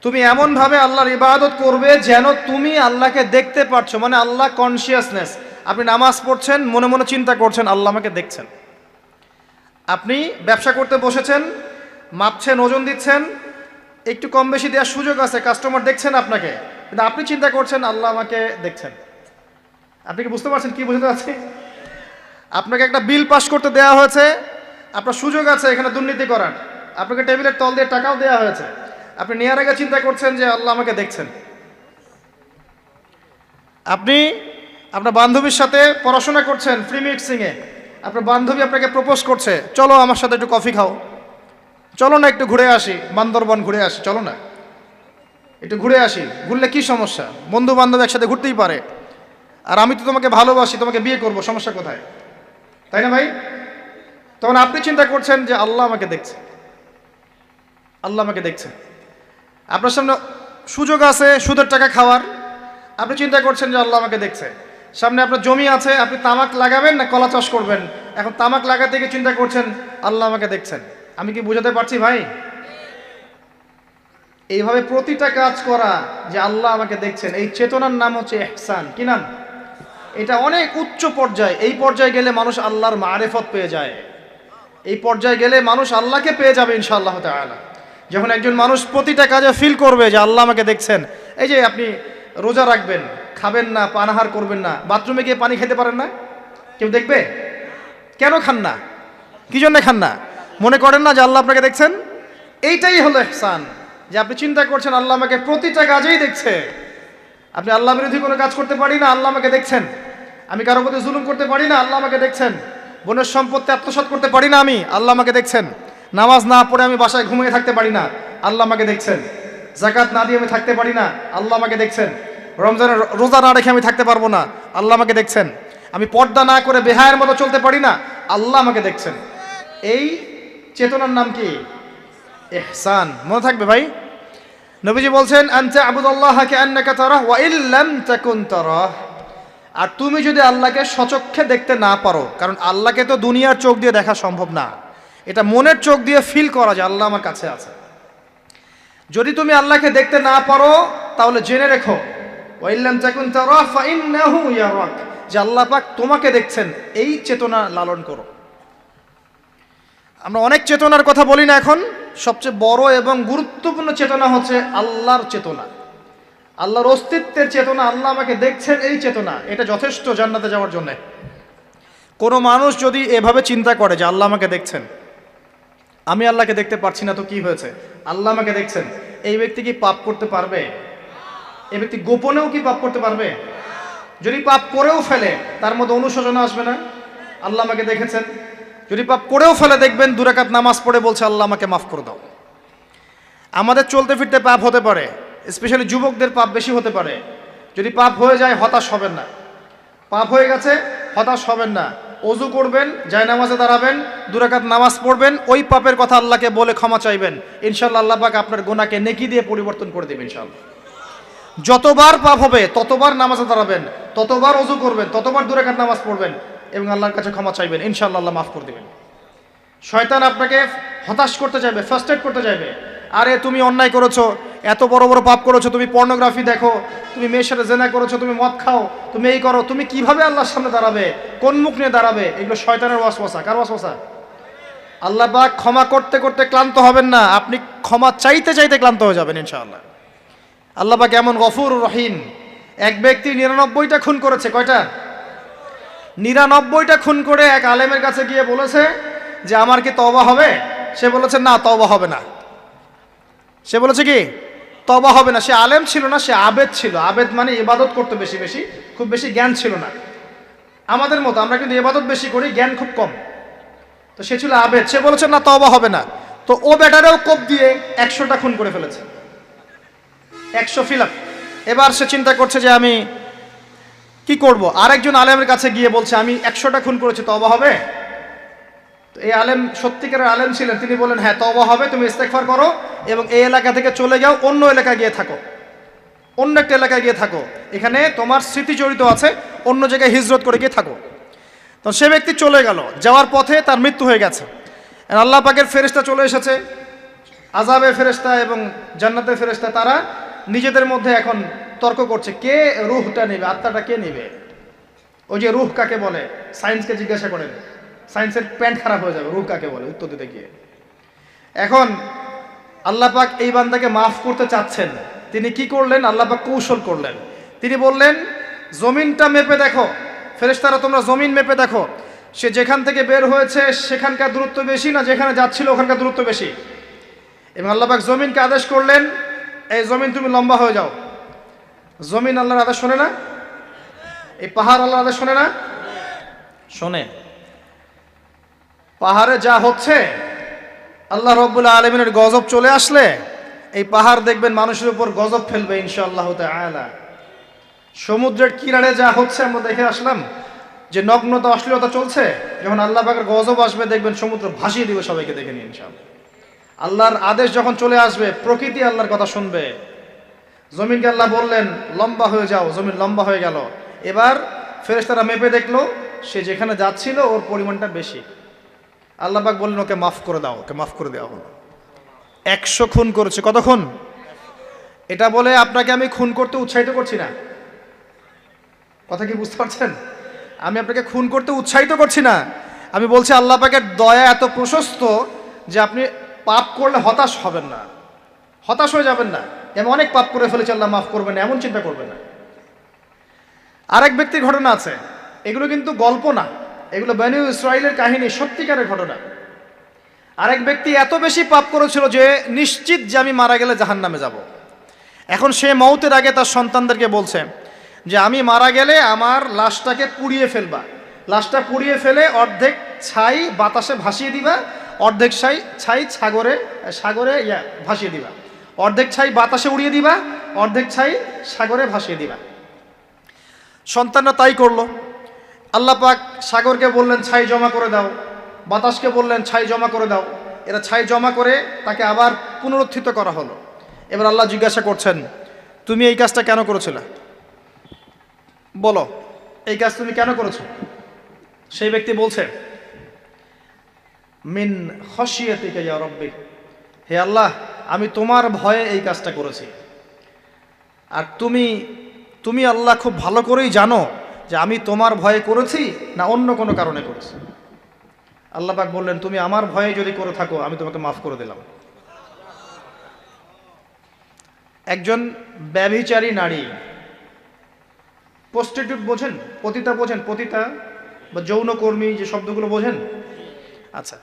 তুমি এমনভাবে আল্লাহর ইবাদত করবে যেন তুমি আল্লাহকে দেখতে পারছো, মানে আল্লাহ কনসিয়াসনেস। আপনি নামাজ পড়ছেন, মনে মনে চিন্তা করছেন আল্লাহ আমাকে দেখছেন। আপনি ব্যবসা করতে বসেছেন, মাপছেন, ওজন দিচ্ছেন, একটু কম বেশি দেওয়ার সুযোগ আছে, কাস্টমার দেখছেন আপনাকে, কিন্তু আপনি চিন্তা করছেন আল্লাহ আমাকে দেখছেন। আপনি কি বুঝতে পারছেন কি বুঝতে পারছি? আপনাকে একটা বিল পাস করতে দেওয়া হয়েছে, আপনার সুযোগ আছে এখানে দুর্নীতি করার, আপনাকে টেবিলের তল দিয়ে টাকাও দেওয়া হয়েছে, আপনি নেওয়ার আগে চিন্তা করছেন যে আল্লাহ আমাকে দেখছেন। আপনি আপনার বান্ধবীর সাথে পড়াশোনা করছেন ফ্রি মিক্সিংয়ে, আপনার বান্ধবী আপনাকে প্রপোজ করছে, চলো আমার সাথে একটু কফি খাও, চলো না একটু ঘুরে আসি, বান্দরবন ঘুরে আসি, চলো না একটু ঘুরে আসি। ঘুরলে কি সমস্যা? বন্ধু বান্ধব একসাথে ঘুরতেই পারে, আর আমি তো তোমাকে ভালোবাসি, তোমাকে বিয়ে করবো, সমস্যা কোথায়? তাই না ভাই? তখন আপনি চিন্তা করছেন যে আল্লাহ আমাকে দেখছে, আল্লাহ আমাকে দেখছে। আপনার সামনে সুযোগ আছে সুদের টাকা খাওয়ার, আপনি চিন্তা করছেন যে আল্লাহ আমাকে দেখছে। সামনে আপনার জমি আছে, আপনি তামাক লাগাবেন না কলা চাষ করবেন, এখন তামাক লাগাতে গিয়ে চিন্তা করছেন আল্লাহ আমাকে দেখছেন। আমি কি বোঝাতে পারছি ভাই? এইভাবে প্রতিটা কাজ করা যে আল্লাহ আমাকে দেখছেন, এই চেতনার নাম হচ্ছে ইহসান। কি নাম? এটা অনেক উচ্চ পর্যায়ে। এই পর্যায়ে গেলে মানুষ আল্লাহর মারেফত পেয়ে যায়, এই পর্যায়ে গেলে মানুষ আল্লাহকে পেয়ে যাবে ইনশাআল্লাহ তাআলা। যখন একজন মানুষ প্রতিটা কাজে ফিল করবে যে আল্লাহ আমাকে দেখছেন। এই যে আপনি রোজা রাখবেন, খাবেন না, পানাহার করবেন না, বাথরুমে গিয়ে পানি খেতে পারেন না, কেউ দেখবে? কেন খান না? কি জন্য খান না? মনে করেন না যে আল্লাহ আপনাকে দেখছেন? এইটাই হলো ইহসান, যে আপনি চিন্তা করছেন আল্লাহ আমাকে প্রতিটা কাজেই দেখছে। আপনি আল্লাহ বিরোধী কোনো কাজ করতে পারি না, আল্লাহ আমাকে দেখছেন। আমি কারো প্রতি জুলুম করতে পারি না, আল্লাহ আমাকে দেখছেন। বোনের সম্পত্তি আত্মসাৎ করতে পারি না আমি, আল্লাহ আমাকে দেখছেন। নামাজ না পড়ে আমি বাসায় ঘুমিয়ে থাকতে পারি না, আল্লাহ আমাকে দেখছেন। যাকাত না দিয়ে আমি থাকতে পারি না, আল্লাহ আমাকে দেখছেন। রমজানের রোজা না রেখে আমি থাকতে পারবো না, আল্লাহ আমাকে দেখছেন। আমি পর্দা না করে বেহায়ের মতো চলতে পারি না, আল্লাহ আমাকে দেখছেন। এই চেতনার নাম কি? ইহসান। মনে থাকবে ভাই। নবীজি বলছেন আনতা আবুদুল্লাহ কাআন্নাকা তারাহ ওয়া ইল্লাম তাকুন তারাহ। আর তুমি যদি আল্লাহকে সচক্ষে দেখতে না পারো, কারণ আল্লাহকে তো দুনিয়ার চোখ দিয়ে দেখা সম্ভব না, এটা মনের চোখ দিয়ে ফিল করা যায় আল্লাহ আমার কাছে আছে। যদি তুমি আল্লাহকে দেখতে না পারো তাহলে জেনে রেখো ওয়া ইল্লাম তাকুন তারাহ ফাইন্নাহু ইয়ারাক, যে আল্লাহ পাক তোমাকে দেখছেন। এই চেতনা লালন করো। আমরা অনেক চেতনার কথা বলি না এখন, সবচেয়ে বড় এবং গুরুত্বপূর্ণ চেতনা হচ্ছে আল্লাহর চেতনা, আল্লাহর অস্তিত্বের চেতনা। আল্লাহ আমাকে দেখছেন, এই চেতনা, এটা যথেষ্ট জান্নাতে যাওয়ার জন্য। কোনো মানুষ যদি এভাবে চিন্তা করে যে আল্লাহ আমাকে দেখছেন, আমি আল্লাহকে দেখতে পারছি না, তো কি হয়েছে, আল্লাহ আমাকে দেখছেন, এই ব্যক্তি কি পাপ করতে পারবে? এই ব্যক্তি গোপনেও কি পাপ করতে পারবে? যদি পাপ করেও ফেলে তার মধ্যে অনুশোচনা আসবে না? আল্লাহ আমাকে দেখেছেন। যদি পাপ করেও ফেলে দেখবেন 2 রাকাত নামাজ পড়ে বলছে আল্লাহ আমাকে মাফ করে দাও। আমাদের চলতে ফিরতে পাপ হতে পারে, স্পেশালি যুবকদের পাপ বেশি হতে পারে। যদি পাপ হয়ে যায় হতাশ হবেন না, পাপ হয়ে গেছে হতাশ হবেন না। ওযু করবেন, জায়নামাজে দাঁড়াবেন, 2 রাকাত নামাজ পড়বেন, ওই পাপের কথা আল্লাহকে বলে ক্ষমা চাইবেন, ইনশাআল্লাহ আল্লাহ পাক আপনার গুনাহকে নেকি দিয়ে পরিবর্তন করে দেবেন ইনশাআল্লাহ। যতবার পাপ হবে ততবার নামাজে দাঁড়াবেন, ততবার ওযু করবেন, ততবার 2 রাকাত নামাজ পড়বেন এবং আল্লাহর কাছে ক্ষমা চাইবেন, ইনশাআল্লাহ আল্লাহ মাফ করে দেবেন। শয়তান আপনাকে হতাশ করতে চাইবে, ফার্স্ট্রেট করতে চাইবে। আরে তুমি অন্যায় করেছো, এত বড় বড় পাপ করেছো, তুমি পর্নোগ্রাফি দেখো, তুমি মেয়ের সাথে জেনা করেছো, তুমি মদ খাও, তুমি এই করো, তুমি কিভাবে আল্লাহর সামনে দাঁড়াবে, কোন মুখ নিয়ে দাঁড়াবে? এগুলো শয়তানের ওয়াসওয়াসা। কার ওয়াসওয়াসা? আল্লাহ পাক ক্ষমা করতে করতে ক্লান্ত হবেন না, আপনি ক্ষমা চাইতে চাইতে ক্লান্ত হয়ে যাবেন ইনশাআল্লাহ। আল্লাহ পাক এমন গফুর রহিম। এক ব্যক্তি 99টা খুন করেছে। কয়টা? 99টা খুন করে এক আলেমের কাছে গিয়ে বলেছে যে আমার কি তওবা হবে? সে বলেছে না, তওবা হবে না। সে বলেছে কি? তওবা হবে না। সে আলেম ছিল না, সে আবেদ ছিল। আবেদ মানে ইবাদত করতে বেশি বেশি, খুব বেশি জ্ঞান ছিল না। আমাদের মতো আমরা কিন্তু ইবাদত বেশি করি, জ্ঞান খুব কম। তো সে ছিল আবেদ, সে বলেছে না, তওবা হবে না। তো ও বেটারেও কোপ দিয়ে 100টা খুন করে ফেলেছে, 100 ফিলাপ। এবার সে চিন্তা করছে যে আমি কি করব। আরেকজন আলেমের কাছে গিয়ে বলছে আমি 100টা খুন করেছি, তওবা হবে? তো এই আলেম সত্যিকারের আলেম ছিলেন, তিনি বলেন হ্যাঁ তওবা হবে, তুমি ইস্তেগফার করো এবং এই এলাকা থেকে চলে যাও, অন্য এলাকায় গিয়ে থাকো, অন্য একটা এলাকায় গিয়ে থাকো, এখানে তোমার স্মৃতি জড়িত আছে, অন্য জায়গায় হিজরত করে গিয়ে থাকো। তো সে ব্যক্তি চলে গেল, যাওয়ার পথে তার মৃত্যু হয়ে গেছে। আল্লাহ পাকের ফেরেশতা চলে এসেছে, আযাবের ফেরেশতা এবং জান্নাতের ফেরেশতা তারা নিজেদের মধ্যে এখন তর্ক করছে কে রূহটা নেবে, আত্মাটা কে নেবে। ওই যে রূহ কাকে বলে, সায়েন্সকে জিজ্ঞাসা করেন, সায়েন্সের প্যান্ট খারাপ হয়ে যাবে, রূহ কাকে বলে উত্তর দিতে গিয়ে। এখন আল্লাহ পাক এই বান্দাকে মাফ করতে চাচ্ছেন, তিনি কি করলেন, আল্লাহ পাক কৌশল করলেন। তিনি বললেন জমিনটা মেপে দেখো, ফেরেশতারা তোমরা জমিন মেপে দেখো, সে যেখান থেকে বের হয়েছে সেখানকার দূরত্ব বেশি না যেখানে যাচ্ছিল ওখানকার দূরত্ব বেশি। এবং আল্লাহ পাক জমিনকে আদেশ করলেন এই জমিন তুমি লম্বা হয়ে যাও। জমিন আল্লাহর আদেশ শোনে না? এই পাহাড় আল্লাহর আদেশ শোনে না? শোনে। পাহাড়ে যা হচ্ছে, আল্লাহ রাব্বুল আলামিনের গজব চলে আসলে এই পাহাড় দেখবেন মানুষের উপর গজব ফেলবে ইনশাআল্লাহ তাআলা। সমুদ্রের কিনারে যা হচ্ছে আমরা দেখে আসলাম যে নগ্নতা অশ্লীলতা চলছে, যখন আল্লাহ পাকের গজব আসবে দেখবেন সমুদ্র ভাসিয়ে দিবে সবাইকে, দেখে নিন ইনশাআল্লাহ। আল্লাহর আদেশ যখন চলে আসবে প্রকৃতি আল্লাহর কথা শুনবে। জমিনকে আল্লাহ বললেন লম্বা হয়ে যাও, জমিন লম্বা হয়ে গেল। এবার ফেরেশতারা মেপে দেখলো সে যেখানে যাচ্ছিল ওর পরিমাণটা বেশি। আল্লাহ পাক বললেন ওকে মাফ করে দাও, ওকে মাফ করে দেওয়া হলো। 100 খুন করেছে। কত খুন? এটা বলে আপনাকে আমি খুন করতে উৎসাহিত করছি না, কথা কি বুঝতে পারছেন? আমি আপনাকে খুন করতে উৎসাহিত করছি না, আমি বলছি আল্লাহ পাকের দয়া এত প্রশস্ত যে আপনি পাপ করলে হতাশ হবেন না, হতাশ হয়ে যাবেন না। আমি অনেক পাপ করে ফেলেছি আল্লাহ মাফ করবেন না, এমন চিন্তা করবেন না। আরেক ব্যক্তির ঘটনা আছে, এগুলো কিন্তু গল্প না, এগুলো বনী ইসরাইলের কাহিনী, সত্যিকারের ঘটনা। আরেক ব্যক্তি এত বেশি পাপ করেছিল যে নিশ্চিত যে আমি মারা গেলে জাহান্নামে যাব। এখন সে মওতের আগে তার সন্তানদেরকে বলছে যে আমি মারা গেলে আমার লাশটাকে পুড়িয়ে ফেলবা, লাশটা পুড়িয়ে ফেলে অর্ধেক ছাই বাতাসে ভাসিয়ে দিবা, অর্ধেক ছাই সাগরে ভাসিয়ে দিবা, অর্ধেক ছাই বাতাসে উড়িয়ে দিবা, অর্ধেক ছাই সাগরে ভাসিয়ে দিবা। সন্তানরা তাই করলো। আল্লাহ পাক সাগরকে বললেন ছাই জমা করে দাও, বাতাসকে বললেন ছাই জমা করে দাও। এরা ছাই জমা করে তাকে আবার পুনরুত্থিত করা হলো। এবার আল্লাহ জিজ্ঞাসা করছেন তুমি এই কাজটা কেন করেছিলে, বলো এই কাজ তুমি কেন করেছো? সেই ব্যক্তি বলছে মিন খশিয়াতিকা ইয়া রাব্বি, হে আল্লাহ আমি তোমার ভয়ে এই কাজটা করেছি। আর তুমি আল্লাহ খুব ভালো করেই জানো যে আমি তোমার ভয়ে করেছি না অন্য কোনো কারণে করেছি। আল্লাহ পাক বললেন তুমি আমার ভয়ে যদি করে থাকো আমি তোমাকে মাফ করে দিলাম। একজন ব্যভিচারী নারী, প্রস্টিটিউট বোঝেন, পতিতা বোঝেন, পতিতা বা যৌনকর্মী যে শব্দগুলো বোঝেন? আচ্ছা,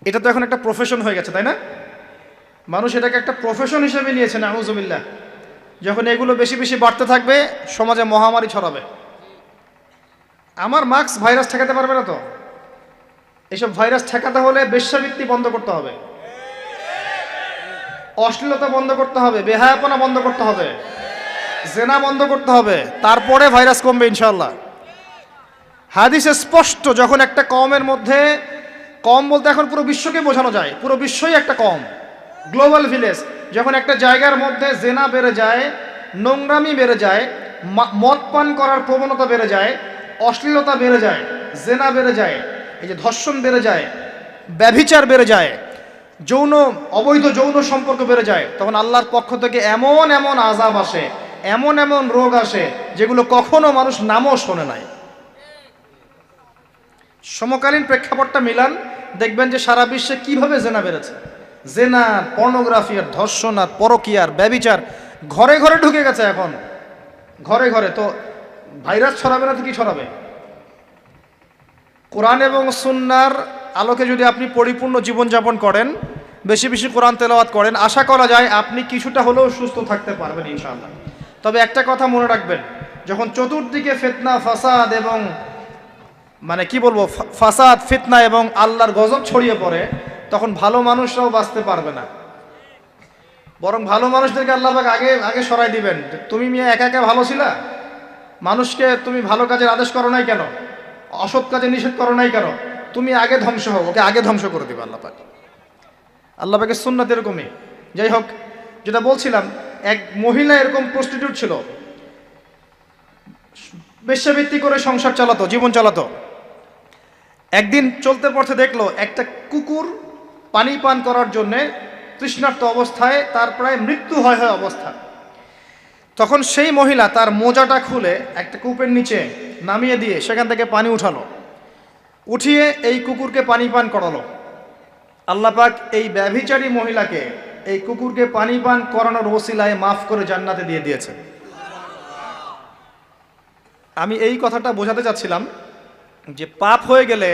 এটা তো এখন একটা প্রফেশন হয়ে গেছে, তাই না? মানুষ এটাকে একটা প্রফেশন হিসেবে নিয়েছে, নাউযুবিল্লাহ। যখন এগুলো বেশি বেশি বাড়তে থাকবে সমাজে মহামারী ছড়াবে। আমার মাস্ক ভাইরাস ঠেকাতে পারবে না তো। এইসব ভাইরাস ঠেকাতে হলে বেশ্যাবৃত্তি বন্ধ করতে হবে, অশ্লীলতা বন্ধ করতে হবে, বেহায়াপনা বন্ধ করতে হবে, জেনা বন্ধ করতে হবে, তারপরে ভাইরাস কমবে ইনশাআল্লাহ। হাদিসে স্পষ্ট যখন একটা কওমের মধ্যে, কম বলতে এখন পুরো বিশ্বকে বোঝানো যায়, পুরো বিশ্বই একটা কম, গ্লোবাল ভিলেজ। যখন একটা জায়গার মধ্যে জেনা বেড়ে যায়, নোংরামি বেড়ে যায়, মদ পান করার প্রবণতা বেড়ে যায়, অশ্লীলতা বেড়ে যায়, জেনা বেড়ে যায়, এই যে ধর্ষণ বেড়ে যায়, ব্যভিচার বেড়ে যায়, অবৈধ যৌন সম্পর্ক বেড়ে যায়, তখন আল্লাহর পক্ষ থেকে এমন এমন আযাব আসে, এমন এমন রোগ আসে যেগুলো কখনো মানুষ নামও শোনে নাই। সমকালীন প্রেক্ষাপটটা মিলান, দেখবেন যে সারা বিশ্বে কিভাবে জেনা বেড়েছে। জেনা, পর্নোগ্রাফি আর ধর্ষণ আর পরকীয়ার ব্যভিচার ঘরে ঘরে ঢুকে গেছে এখন, ঘরে ঘরে। তো ভাইরাস ছড়াবে না তো কি ছড়াবে? কোরআন এবং সুন্নাহর আলোকে যদি আপনি পরিপূর্ণ জীবনযাপন করেন, বেশি বেশি কোরআন তেলাওয়াত করেন, আশা করা যায় আপনি কিছুটা হলেও সুস্থ থাকতে পারবেন ইনশাআল্লাহ। তবে একটা কথা মনে রাখবেন, যখন চতুর্দিকে ফিতনা ফাসাদ এবং ফাসাদ ফিতনা এবং আল্লাহর গজব ছড়িয়ে পড়ে, তখন ভালো মানুষরাও বাঁচতে পারবে না। বরং ভালো মানুষদেরকে আল্লাহ পাক আগে আগে সরাই দিবেন। তুমি মিয়া একা একা ভালো ছিলা, মানুষকে তুমি ভালো কাজের আদেশ করো নাই কেন, অসৎ কাজে নিষেধ করো নাই কেন, তুমি আগে ধ্বংস হও, ওকে আগে ধ্বংস করে দিবে আল্লাহ পাক। আল্লাহ পাকের সুন্নাত এরকমই। যাই হোক, যেটা বলছিলাম, এক মহিলা এরকম প্রস্টিটিউট ছিল, বেশ্যাবৃত্তি করে সংসার চালাতো, জীবন চালাতো। একদিন চলতে পড়তে দেখলো একটা কুকুর পানি পান করার জন্যে তৃষ্ণার্ত অবস্থায় তার প্রায় মৃত্যু হয় অবস্থা। তখন সেই মহিলা তার মোজাটা খুলে একটা কূপের নিচে নামিয়ে দিয়ে সেখান থেকে পানি উঠালো, উঠিয়ে এই কুকুরকে পানি পান করালো। আল্লাহ পাক এই ব্যভিচারী মহিলাকে এই কুকুরকে পানি পান করানোর ওসিলায় মাফ করে জান্নাতে দিয়ে দিয়েছে। আমি এই কথাটা বোঝাতে চাচ্ছিলাম যে পাপ হয়ে গেলে,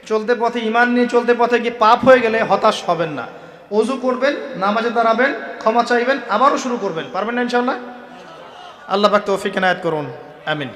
চলতে পথে ঈমান নিয়ে চলতে পথে গিয়ে পাপ হয়ে গেলে হতাশ হবেন না। ওযু করবেন, নামাজে দাঁড়াবেন, ক্ষমা চাইবেন, আবারও শুরু করবেন। পারবেন না ইনশাআল্লাহ? আল্লাহ পাক তৌফিক এনায়েত করুন, আমিন।